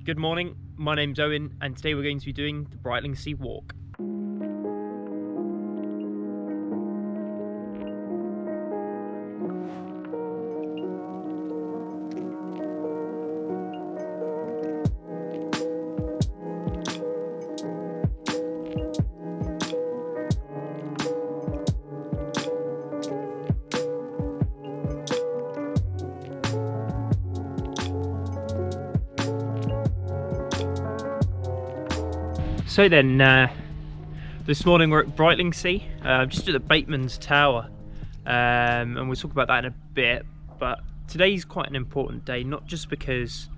Good morning, my name's Owen and today we're going to be doing the Brightlingsea walk. So then, this morning we're at Brightlingsea, just at the Bateman's Tower, and we'll talk about that in a bit. But today's quite an important day, not just because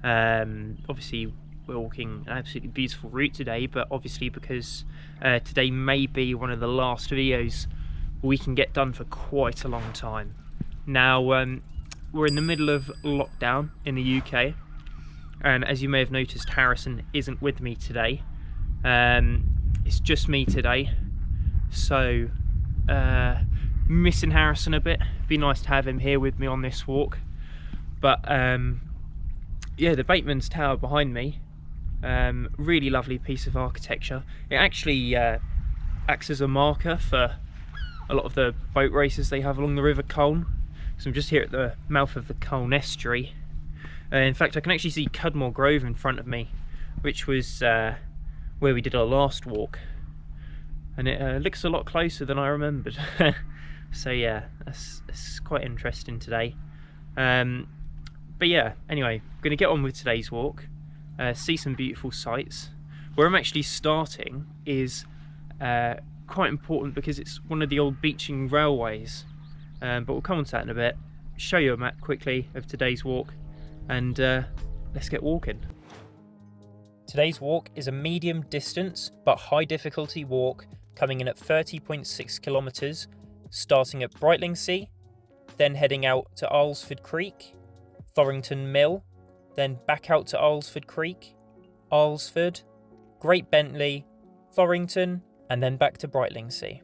obviously we're walking an absolutely beautiful route today, but obviously because today may be one of the last videos we can get done for quite a long time. Now, we're in the middle of lockdown in the UK, and as you may have noticed, Harrison isn't with me today. It's just me today, so missing Harrison a bit. Be nice to have him here with me on this walk. But yeah, the Bateman's Tower behind me, really lovely piece of architecture. It actually acts as a marker for a lot of the boat races they have along the River Colne. So I'm just here at the mouth of the Colne Estuary. In fact, I can actually see Cudmore Grove in front of me, which was where we did our last walk, and it looks a lot closer than I remembered. So yeah, that's quite interesting today. But yeah, anyway, I'm gonna get on with today's walk, see some beautiful sights. Where I'm actually starting is quite important because it's one of the old Beeching railways, but we'll come on to that in a bit. Show you a map quickly of today's walk, and let's get walking. Today's walk is a medium distance but high difficulty walk coming in at 30.6 kilometres, starting at Brightlingsea, then heading out to Alresford Creek, Thorrington Mill, then back out to Alresford Creek, Alresford, Great Bentley, Thorrington, and then back to Brightlingsea.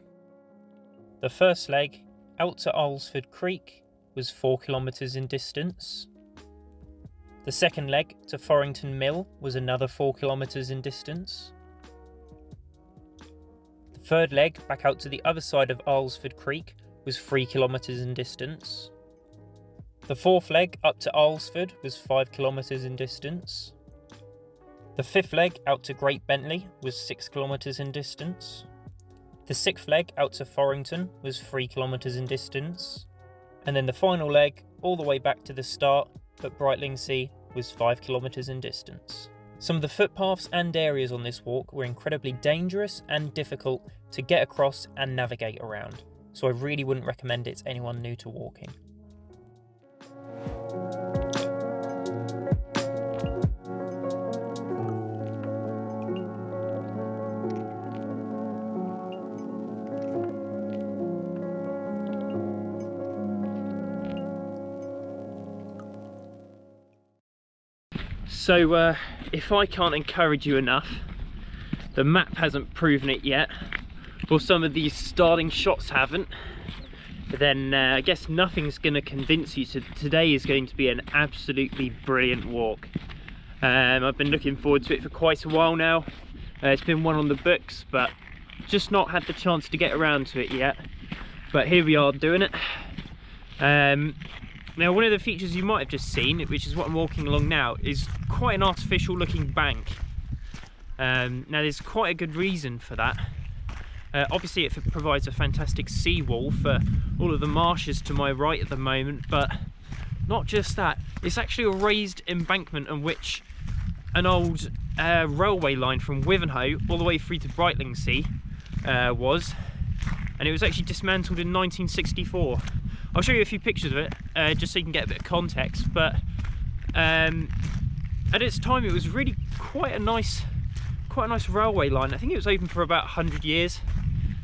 The first leg out to Alresford Creek was 4 kilometres in distance. The second leg to Thorrington Mill was another 4 kilometres in distance. The third leg back out to the other side of Alresford Creek was 3 kilometres in distance. The fourth leg up to Alresford was 5 kilometres in distance. The fifth leg out to Great Bentley was 6 kilometres in distance. The sixth leg out to Thorrington was 3 kilometres in distance. And then the final leg all the way back to the start at Brightlingsea was 5 kilometres in distance. Some of the footpaths and areas on this walk were incredibly dangerous and difficult to get across and navigate around, so I really wouldn't recommend it to anyone new to walking. So if I can't encourage you enough, the map hasn't proven it yet, or some of these starting shots haven't, but then I guess nothing's going to convince you. So today is going to be an absolutely brilliant walk. I've been looking forward to it for quite a while now. It's been one on the books, but just not had the chance to get around to it yet. But here we are doing it. Now, one of the features you might have just seen, which is what I'm walking along now, is quite an artificial looking bank. Now there's quite a good reason for that. Obviously it provides a fantastic seawall for all of the marshes to my right at the moment, but not just that, it's actually a raised embankment on which an old railway line from Wivenhoe all the way through to Brightlingsea was, and it was actually dismantled in 1964. I'll show you a few pictures of it, just so you can get a bit of context, but at its time it was really quite a nice railway line. I think it was open for about 100 years.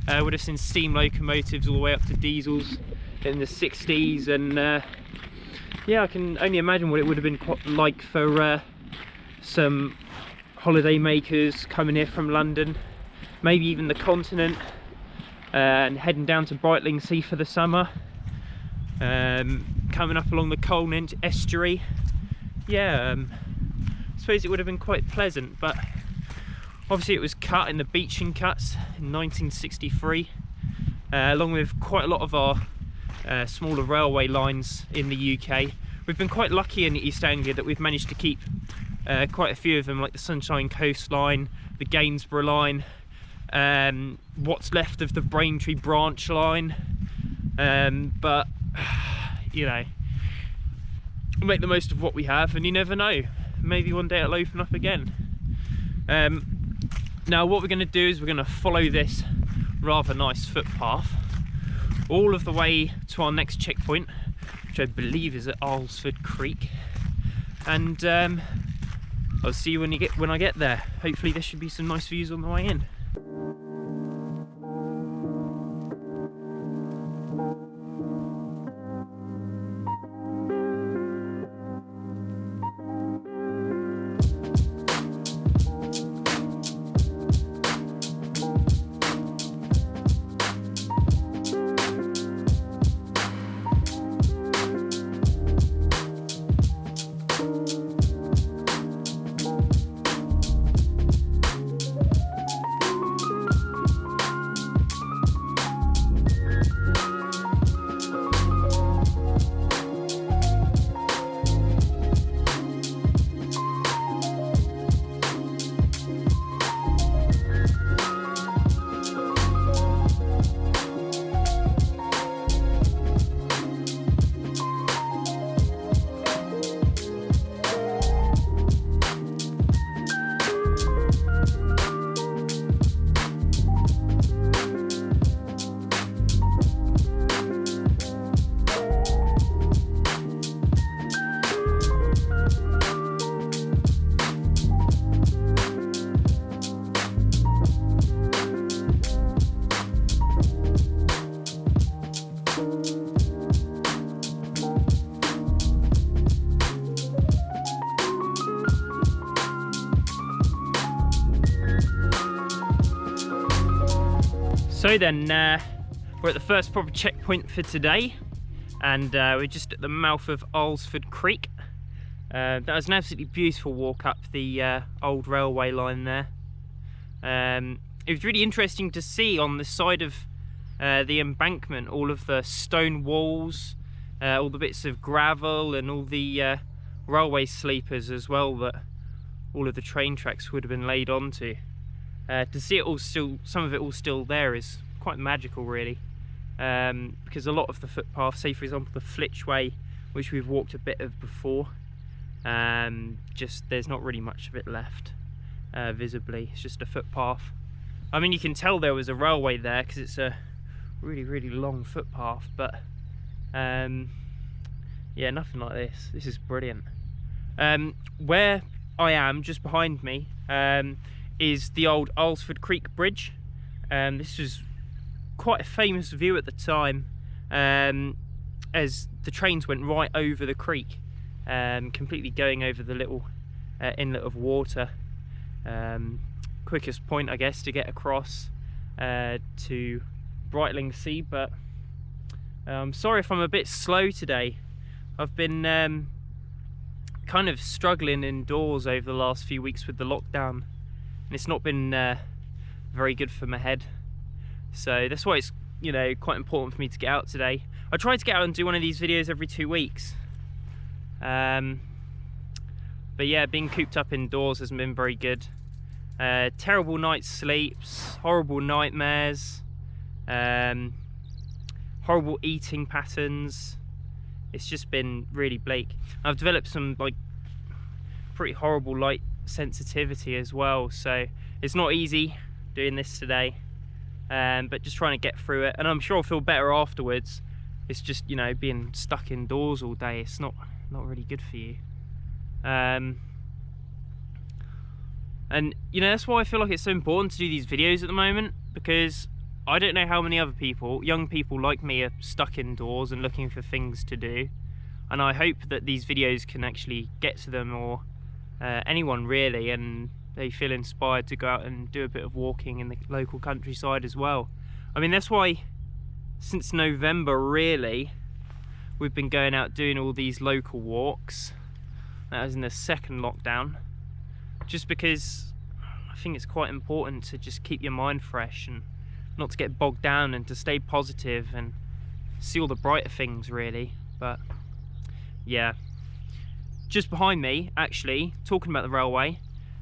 Would have seen steam locomotives all the way up to diesels in the 60s, and yeah, I can only imagine what it would have been like for some holiday makers coming here from London, maybe even the continent, and heading down to Brightlingsea for the summer. Coming up along the Colne Estuary. Yeah, suppose it would have been quite pleasant, but obviously it was cut in the Beeching cuts in 1963, along with quite a lot of our smaller railway lines in the UK. We've been quite lucky in East Anglia that we've managed to keep quite a few of them, like the Sunshine Coast line, the Gainsborough line, what's left of the Braintree branch line, but you know, we'll make the most of what we have, and you never know, maybe one day it'll open up again. Now what we're going to do is we're going to follow this rather nice footpath all of the way to our next checkpoint, which I believe is at Alresford Creek, and I'll see you when I get there. Hopefully there should be some nice views on the way in. So then, we're at the first proper checkpoint for today, and we're just at the mouth of Alresford Creek. That was an absolutely beautiful walk up the old railway line there. It was really interesting to see on the side of the embankment all of the stone walls, all the bits of gravel and all the railway sleepers as well that all of the train tracks would have been laid onto. To see it all still, some of it all still there, is quite magical really, because a lot of the footpath, say for example the Flitch Way, which we've walked a bit of before, just there's not really much of it left visibly. It's just a footpath. I mean, you can tell there was a railway there because it's a really long footpath, but yeah, nothing like this. This is brilliant. Where I am, just behind me, is the old Alresford Creek Bridge. This was quite a famous view at the time, as the trains went right over the creek, completely going over the little inlet of water. Quickest point, I guess, to get across to Brightlingsea, but I'm sorry if I'm a bit slow today. I've been kind of struggling indoors over the last few weeks with the lockdown, and it's not been very good for my head, so that's why it's, you know, quite important for me to get out today. I try to get out and do one of these videos every 2 weeks, but yeah, being cooped up indoors hasn't been very good. Terrible night's sleeps, horrible nightmares, horrible eating patterns. It's just been really bleak. I've developed some like pretty horrible light sensitivity as well, so it's not easy doing this today, but just trying to get through it, and I'm sure I'll feel better afterwards. It's just, you know, being stuck indoors all day, it's not really good for you. And you know, that's why I feel like it's so important to do these videos at the moment, because I don't know how many other people, young people like me, are stuck indoors and looking for things to do, and I hope that these videos can actually get to them, or anyone really, and they feel inspired to go out and do a bit of walking in the local countryside as well. I mean, that's why since November really we've been going out doing all these local walks. That was in the second lockdown. just because I think it's quite important to just keep your mind fresh and not to get bogged down, and to stay positive and see all the brighter things really. But yeah, just behind me, actually, talking about the railway,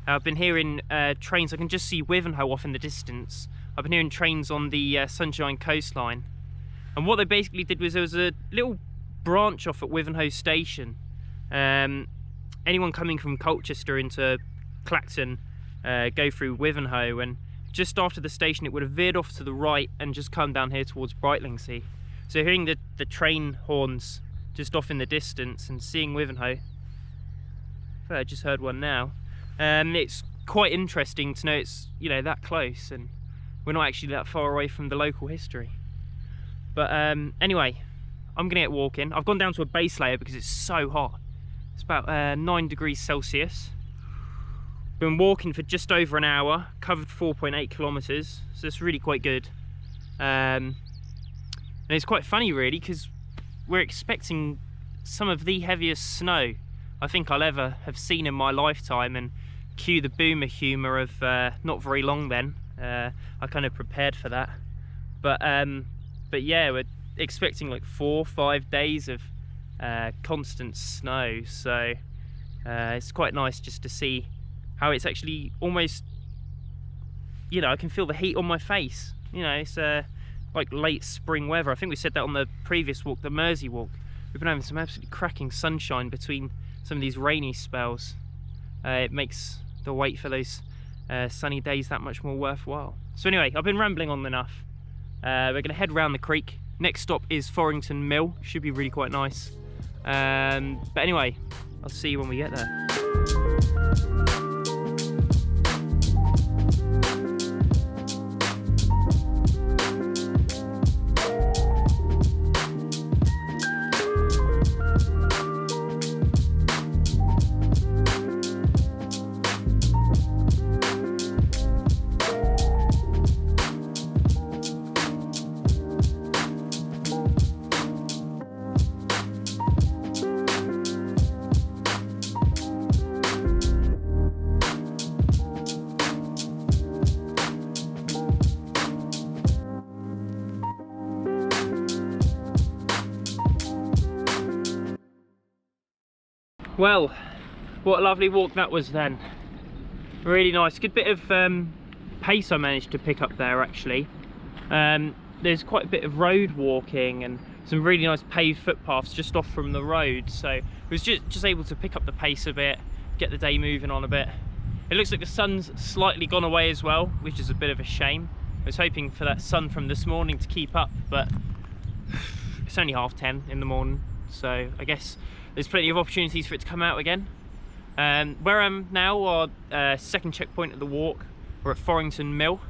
I've been hearing trains. I can just see Wivenhoe off in the distance. I've been hearing trains on the Sunshine coastline, and what they basically did was there was a little branch off at Wivenhoe station. Anyone coming from Colchester into Clacton go through Wivenhoe, and just after the station it would have veered off to the right and just come down here towards Brightlingsea. So hearing the train horns just off in the distance and seeing Wivenhoe, I just heard one now. It's quite interesting to know it's, you know, that close, and we're not actually that far away from the local history. But anyway, I'm gonna get walking. I've gone down to a base layer because it's so hot. It's about 9 degrees Celsius. Been walking for just over an hour, covered 4.8 kilometers, so it's really quite good. And it's quite funny really, because we're expecting some of the heaviest snow I think I'll ever have seen in my lifetime, and cue the boomer humour of not very long then. I kind of prepared for that. But yeah, we're expecting like 4 or 5 days of constant snow, so it's quite nice just to see how it's actually almost, you know, I can feel the heat on my face. You know, it's like late spring weather. I think we said that on the previous walk, the Mersey walk. We've been having some absolutely cracking sunshine between some of these rainy spells. It makes the wait for those sunny days that much more worthwhile. So anyway, I've been rambling on enough. We're going to head round the creek. Next stop is Forrington Mill. Should be really quite nice. But anyway, I'll see you when we get there. Well, what a lovely walk that was then. Really nice. Good bit of pace I managed to pick up there actually. There's quite a bit of road walking and some really nice paved footpaths just off from the road, so I was just able to pick up the pace a bit, get the day moving on a bit. It looks like the sun's slightly gone away as well, which is a bit of a shame. I was hoping for that sun from this morning to keep up, but it's only 10:30 in the morning, so I guess there's plenty of opportunities for it to come out again. Where I am now, our second checkpoint of the walk, we're at Forrington Mill,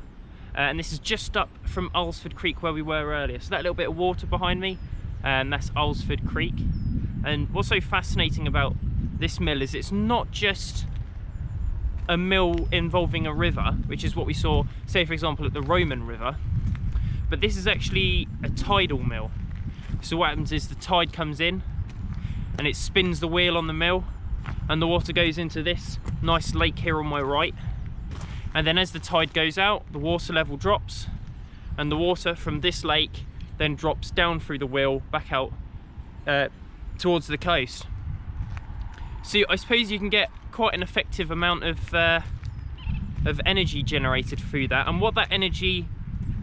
and this is just up from Alresford Creek where we were earlier. So that little bit of water behind me, that's Alresford Creek. And what's so fascinating about this mill is it's not just a mill involving a river, which is what we saw, say for example, at the Roman River, but this is actually a tidal mill. So what happens is the tide comes in and it spins the wheel on the mill, and the water goes into this nice lake here on my right, and then as the tide goes out, the water level drops, and the water from this lake then drops down through the wheel back out towards the coast. So I suppose you can get quite an effective amount of energy generated through that. And what that energy,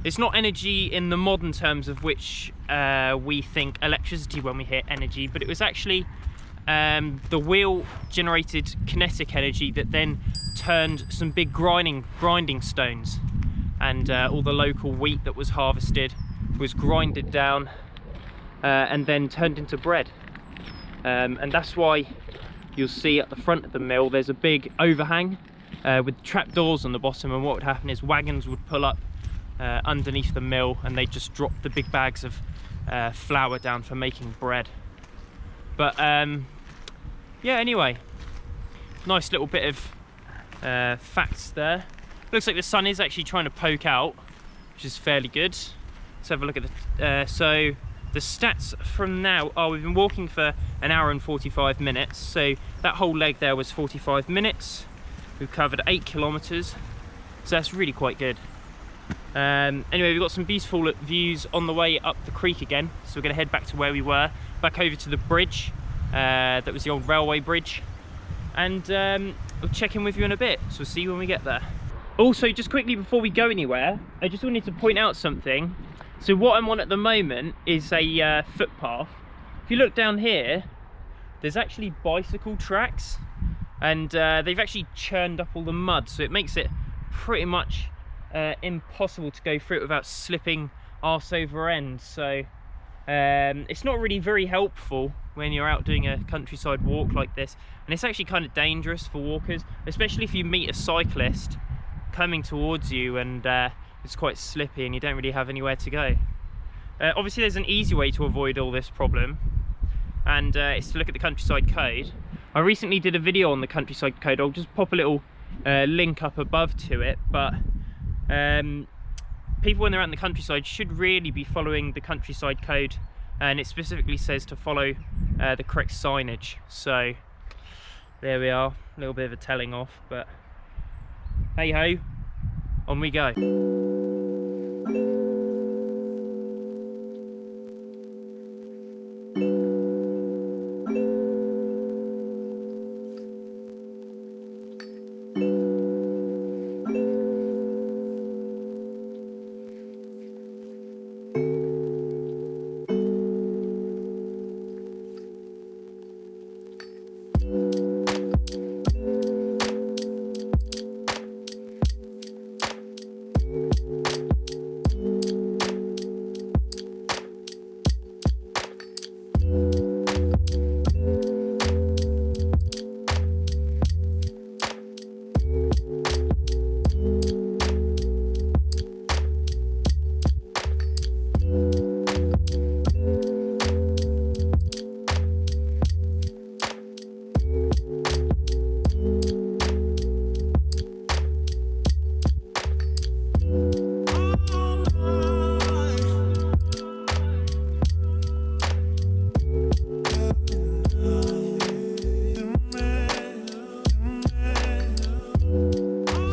it's not energy in the modern terms of which we think electricity when we hear energy, but it was actually the wheel generated kinetic energy that then turned some big grinding stones, and all the local wheat that was harvested was grinded down and then turned into bread. And that's why you'll see at the front of the mill there's a big overhang with trapdoors on the bottom, and what would happen is wagons would pull up underneath the mill and they just drop the big bags of flour down for making bread. But yeah, anyway, nice little bit of facts there. Looks like the sun is actually trying to poke out, which is fairly good. Let's have a look at the so the stats from now are, we've been walking for 1 hour and 45 minutes, so that whole leg there was 45 minutes. We've covered 8 kilometres, so that's really quite good. Anyway, we've got some beautiful views on the way up the creek again, so we're going to head back to where we were, back over to the bridge. That was the old railway bridge, and we'll check in with you in a bit, so we'll see you when we get there. Also, just quickly before we go anywhere, I just wanted to point out something. So what I'm on at the moment is a footpath. If you look down here, there's actually bicycle tracks, and they've actually churned up all the mud, so it makes it pretty much impossible to go through it without slipping arse over end. So it's not really very helpful when you're out doing a countryside walk like this, and it's actually kind of dangerous for walkers, especially if you meet a cyclist coming towards you and it's quite slippy and you don't really have anywhere to go. Obviously there's an easy way to avoid all this problem, and it's to look at the countryside code. I recently did a video on the countryside code. I'll just pop a little link up above to it, but people when they're out in the countryside should really be following the countryside code, and it specifically says to follow the correct signage. So there we are, a little bit of a telling off, but hey ho, on we go.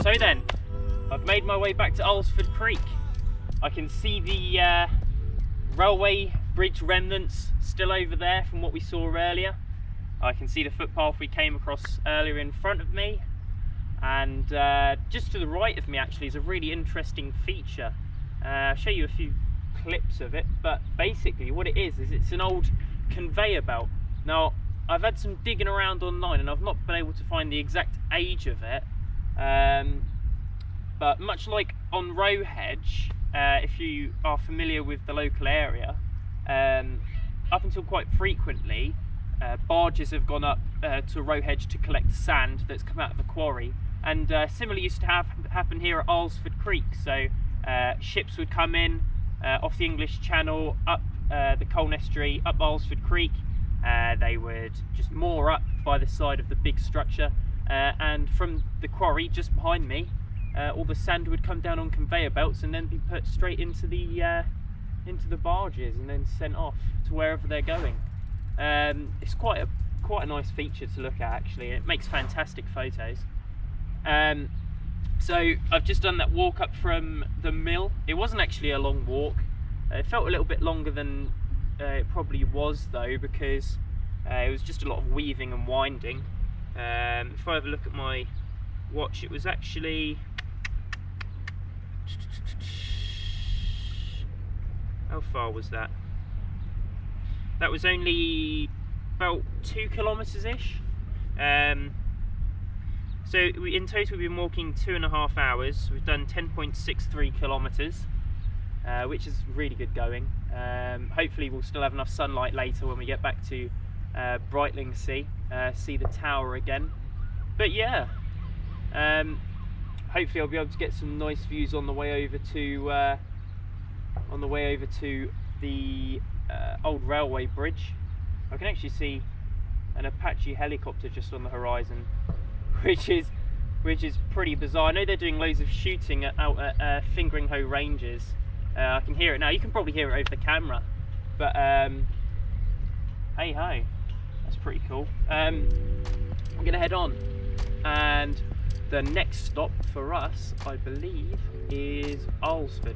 So then, I've made my way back to Alresford Creek. I can see the railway bridge remnants still over there from what we saw earlier. I can see the footpath we came across earlier in front of me, and just to the right of me actually is a really interesting feature. I'll show you a few clips of it, but basically what it is it's an old conveyor belt. Now, I've had some digging around online and I've not been able to find the exact age of it, but much like on Rowhedge, if you are familiar with the local area, up until quite frequently barges have gone up to Rowhedge to collect sand that's come out of the quarry, and similarly used to happen here at Alresford Creek. So ships would come in off the English Channel, up the Colne Estuary, up Alresford Creek. They would just moor up by the side of the big structure, and from the quarry just behind me, all the sand would come down on conveyor belts and then be put straight into the barges and then sent off to wherever they're going. It's quite a nice feature to look at actually. It makes fantastic photos. So I've just done that walk up from the mill. It wasn't actually a long walk. It felt a little bit longer than it probably was though, because it was just a lot of weaving and winding. If I have a look at my watch, it was actually, how far was that? That was only about 2 kilometres ish. So in total we've been walking 2.5 hours. We've done 10.63 kilometres, which is really good going. Hopefully we'll still have enough sunlight later when we get back to Brightlingsea, see the tower again. But yeah, hopefully I'll be able to get some nice views on the way over to the old railway bridge. I can actually see an Apache helicopter just on the horizon, which is pretty bizarre. I know they're doing loads of shooting out at Fingering Hoe ranges. I can hear it now. You can probably hear it over the camera, but hey ho, that's pretty cool. I'm gonna head on and The next stop for us, I believe, is Alresford,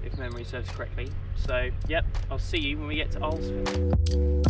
if memory serves correctly. So, yep, I'll see you when we get to Alresford.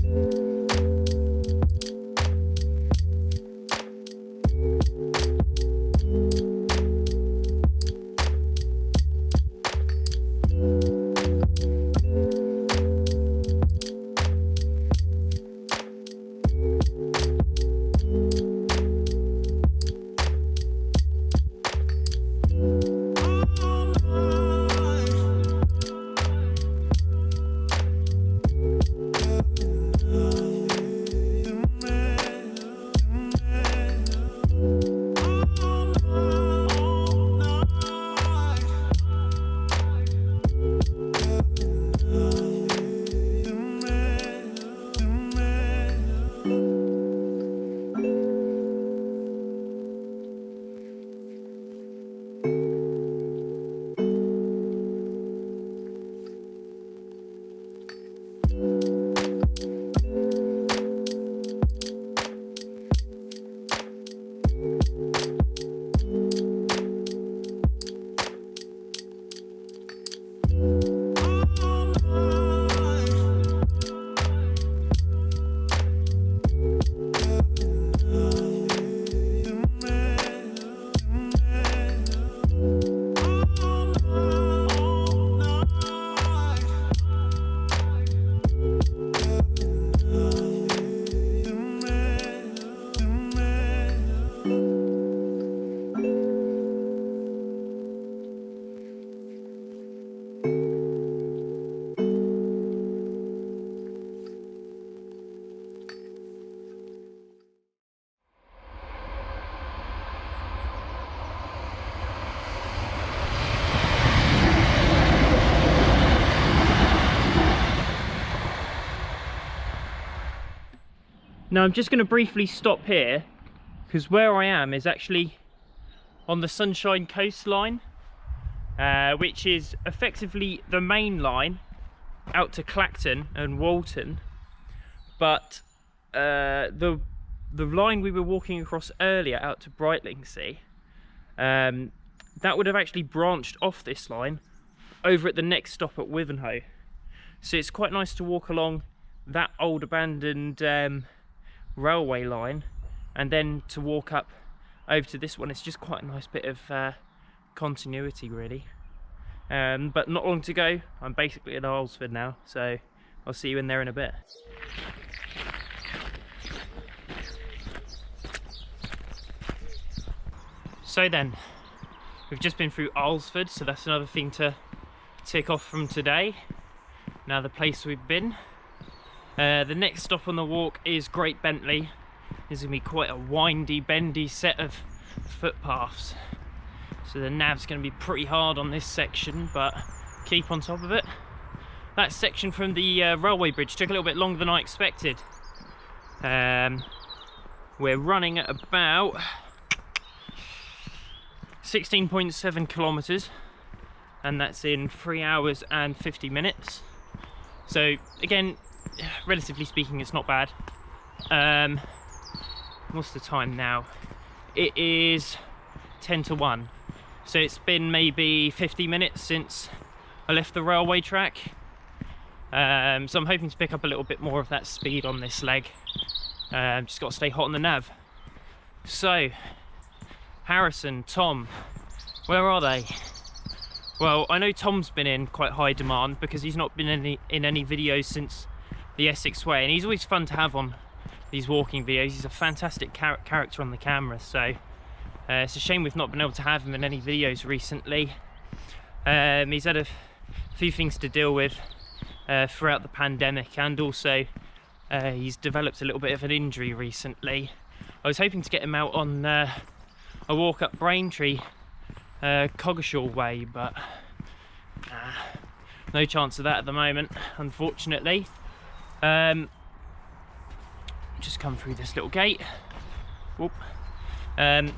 Now I'm just going to briefly stop here because where I am is actually on the Sunshine coastline, which is effectively the main line out to Clacton and Walton, but the line we were walking across earlier out to Brightlingsea, that would have actually branched off this line over at the next stop at Wivenhoe. So it's quite nice to walk along that old abandoned railway line and then to walk up over to this one. It's just quite a nice bit of continuity really, but not long to go. I'm basically at Alresford now, so I'll see you in there in a bit. So then, we've just been through Alresford, so that's another thing to tick off from today. Now the place we've been. The next stop on the walk is Great Bentley. This is going to be quite a windy, bendy set of footpaths. So the nav's going to be pretty hard on this section, but keep on top of it. That section from the railway bridge took a little bit longer than I expected. We're running at about 16.7 kilometers, and that's in 3 hours and 50 minutes. So again, relatively speaking, it's not bad. What's the time now? It is 10 to 1. So it's been maybe 50 minutes since I left the railway track. So I'm hoping to pick up a little bit more of that speed on this leg. Just got to stay hot on the nav. So, Harrison, Tom, where are they? Well, I know Tom's been in quite high demand because he's not been in any videos since the Essex way, and he's always fun to have on these walking videos. He's a fantastic character on the camera, so it's a shame we've not been able to have him in any videos recently. He's had a few things to deal with throughout the pandemic, and also he's developed a little bit of an injury recently. I was hoping to get him out on a walk up Braintree, Coggeshall way, but no chance of that at the moment, unfortunately. Just come through this little gate. Whoop. But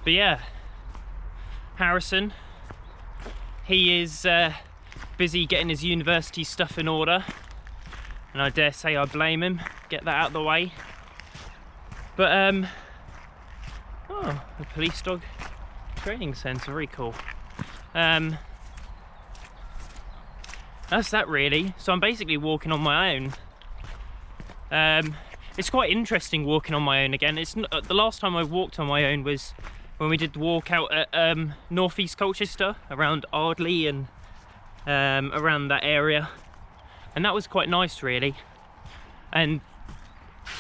yeah, Harrison, he is busy getting his university stuff in order, and I dare say I blame him. Get that out of the way. But Oh, a police dog training centre, very cool. That's that really. So I'm basically walking on my own. It's quite interesting walking on my own again. It's not, the last time I walked on my own was when we did the walk out at North East Colchester, around Ardley and around that area, and that was quite nice really. And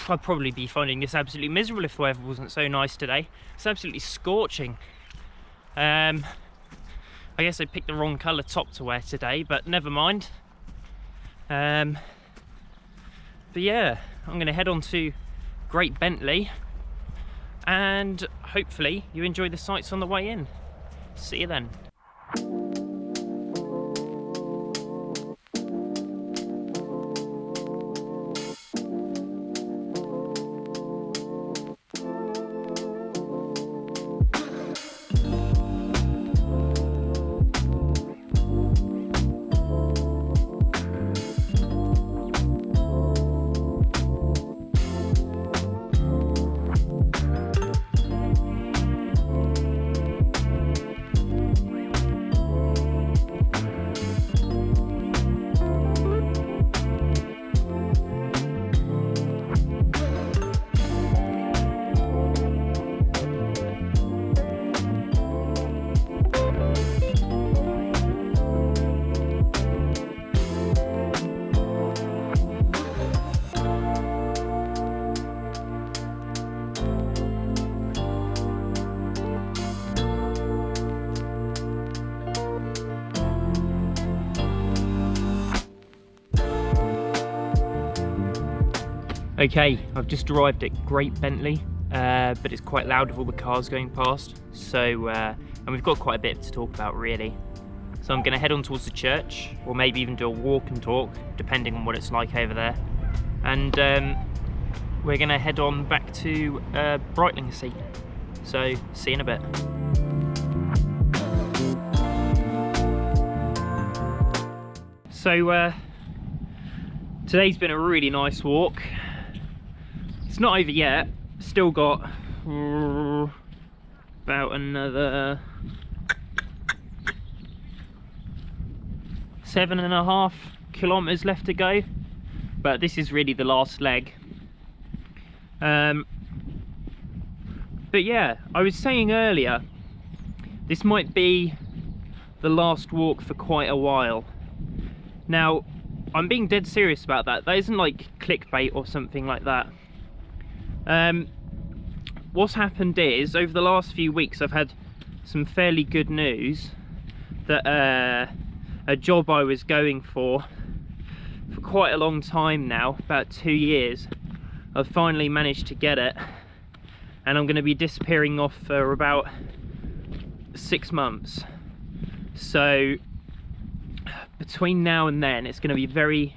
I'd probably be finding this absolutely miserable if the weather wasn't so nice today. It's absolutely scorching. I guess I picked the wrong colour top to wear today, but never mind. But yeah, I'm going to head on to Great Bentley, and hopefully you enjoy the sights on the way in. See you then. Okay, I've just arrived at Great Bentley, but it's quite loud with all the cars going past. So, and we've got quite a bit to talk about really. So I'm going to head on towards the church, or maybe even do a walk and talk, depending on what it's like over there. And we're going to head on back to Brightlingsea. So, see you in a bit. So, today's been a really nice walk. It's not over yet, still got about another 7.5 kilometers left to go, but this is really the last leg. But yeah, I was saying earlier, this might be the last walk for quite a while. Now, I'm being dead serious about that. That isn't like clickbait or something like that. What's happened is, over the last few weeks I've had some fairly good news that a job I was going for quite a long time now, about 2 years, I've finally managed to get it, and I'm going to be disappearing off for about 6 months. So between now and then it's going to be very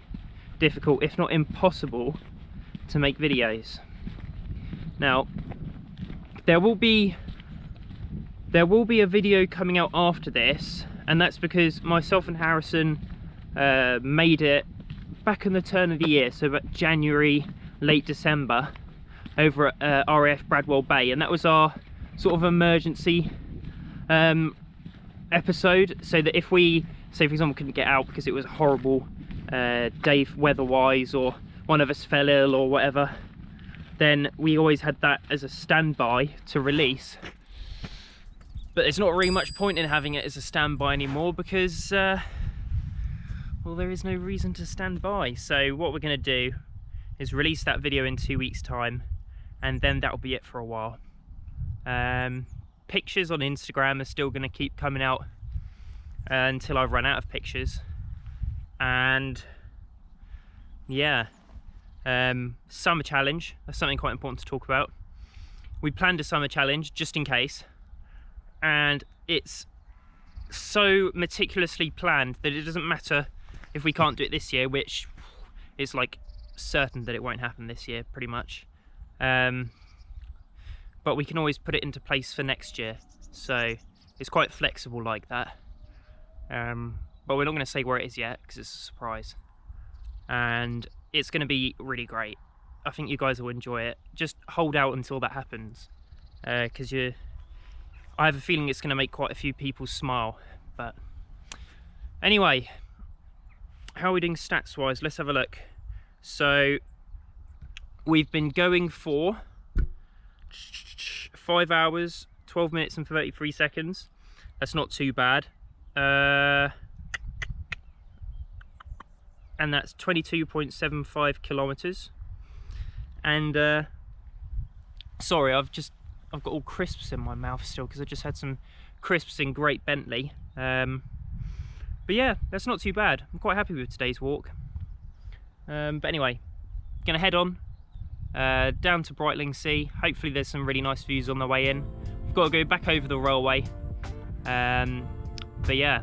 difficult, if not impossible, to make videos. Now, there will be a video coming out after this, and that's because myself and Harrison made it back in the turn of the year, so about January, late December, over at RAF Bradwell Bay, and that was our sort of emergency episode, so that if we, say for example, couldn't get out because it was a horrible day weather-wise, or one of us fell ill or whatever, then we always had that as a standby to release. But there's not really much point in having it as a standby anymore because, well, there is no reason to stand by. So what we're going to do is release that video in 2 weeks' time, and then that'll be it for a while. Pictures on Instagram are still going to keep coming out until I run out of pictures. And yeah, summer challenge, that's something quite important to talk about. We planned a summer challenge just in case, and it's so meticulously planned that it doesn't matter if we can't do it this year, which is like certain that it won't happen this year pretty much, but we can always put it into place for next year, so it's quite flexible like that. But we're not going to say where it is yet because it's a surprise, and it's going to be really great. I think you guys will enjoy it. Just hold out until that happens, because I have a feeling it's going to make quite a few people smile. But anyway, how are we doing stats wise? Let's have a look. So we've been going for 5 hours, 12 minutes and 33 seconds. That's not too bad. And that's 22.75 kilometers. And sorry, I've got all crisps in my mouth still because I just had some crisps in Great Bentley. But yeah, that's not too bad. I'm quite happy with today's walk. But anyway, gonna head on down to Brightlingsea. Hopefully there's some really nice views on the way in. We've got to go back over the railway. But yeah,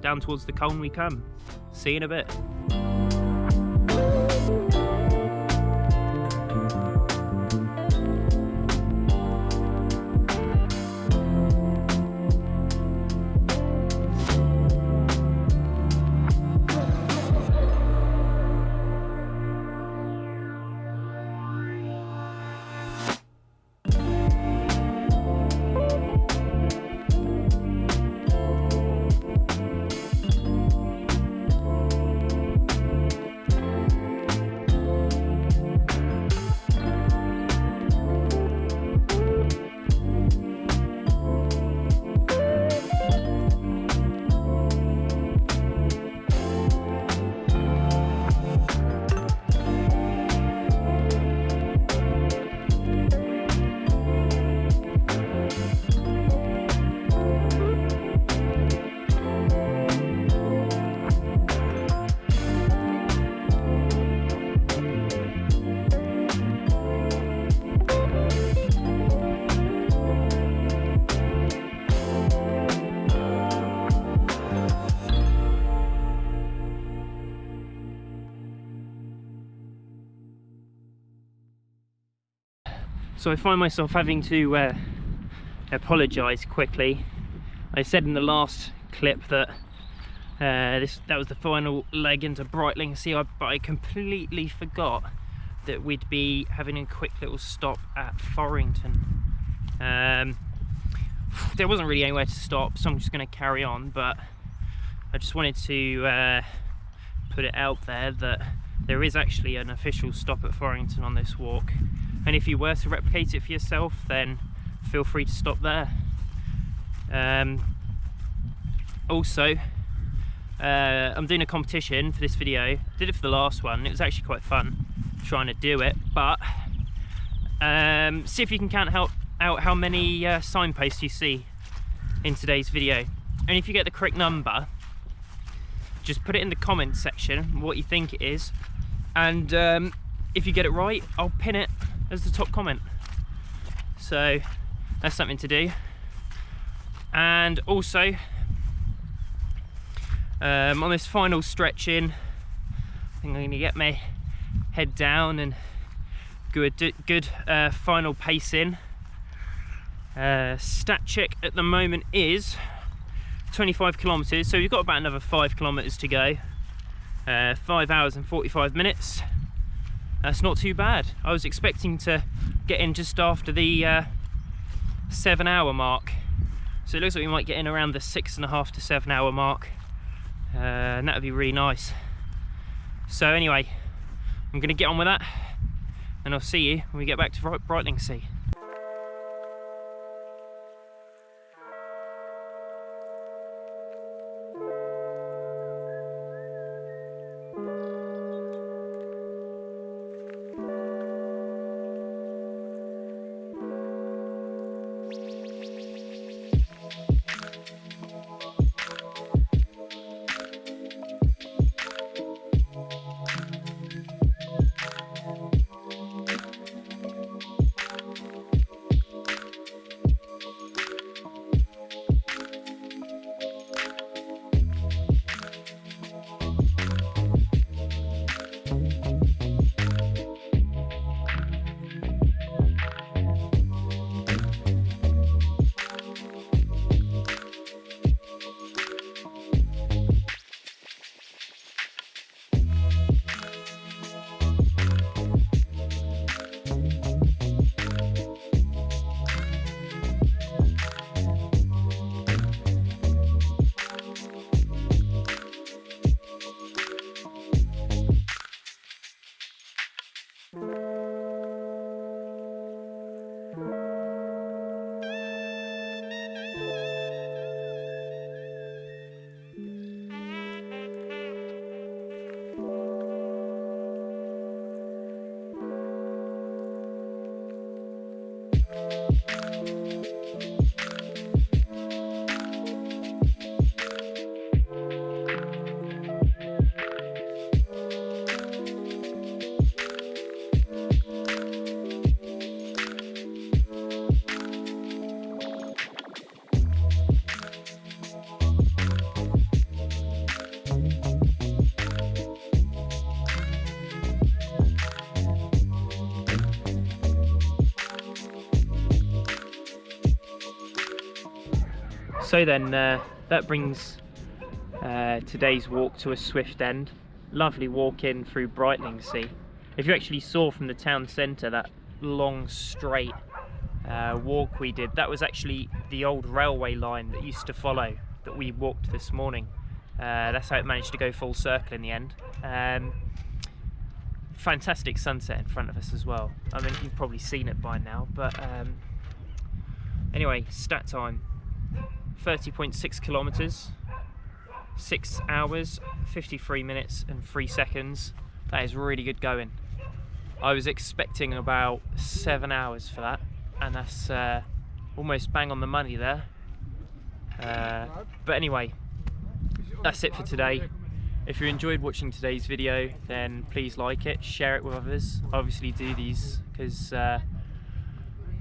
down towards the Colne we come. See you in a bit. So I find myself having to apologise quickly. I said in the last clip that that was the final leg into Brightlingsea, but I completely forgot that we'd be having a quick little stop at Forrington. There wasn't really anywhere to stop, so I'm just going to carry on, but I just wanted to put it out there that there is actually an official stop at Forrington on this walk. And if you were to replicate it for yourself, then feel free to stop there. Also, I'm doing a competition for this video. Did it for the last one. It was actually quite fun trying to do it. But see if you can count out how many signposts you see in today's video. And if you get the correct number, just put it in the comments section what you think it is. And if you get it right, I'll pin it as the top comment. So that's something to do. And also on this final stretch in, I think I'm going to get my head down and do a good final pace in. Stat check at the moment is 25 kilometers, so we've got about another 5 kilometers to go. 5 hours and 45 minutes. That's not too bad. I was expecting to get in just after the 7 hour mark. So it looks like we might get in around the 6.5 to 7 hour mark. And that would be really nice. So anyway, I'm going to get on with that. And I'll see you when we get back to Brightlingsea. So then that brings today's walk to a swift end. Lovely walk in through Brightlingsea. If you actually saw from the town centre that long straight walk we did, that was actually the old railway line that used to follow that we walked this morning. That's how it managed to go full circle in the end. Fantastic sunset in front of us as well. I mean, you've probably seen it by now, but anyway, stat time: 30.6 kilometres, 6 hours, 53 minutes and 3 seconds. That is really good going. I was expecting about 7 hours for that, and that's almost bang on the money there. But anyway, that's it for today. If you enjoyed watching today's video, then please like it, share it with others. I obviously do these because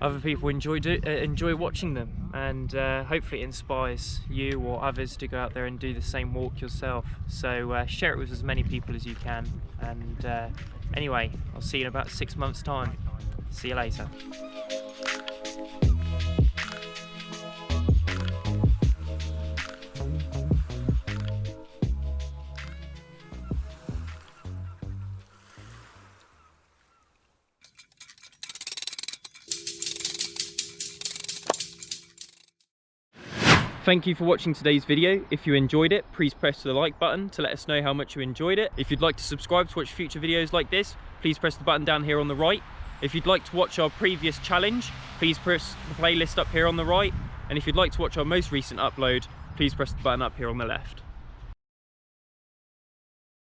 other people enjoy watching them, and hopefully it inspires you or others to go out there and do the same walk yourself. So share it with as many people as you can, and anyway, I'll see you in about 6 months' time. See you later. Thank you for watching today's video. If you enjoyed it, please press the like button to let us know how much you enjoyed it. If you'd like to subscribe to watch future videos like this, please press the button down here on the right. If you'd like to watch our previous challenge, please press the playlist up here on the right. And if you'd like to watch our most recent upload, please press the button up here on the left.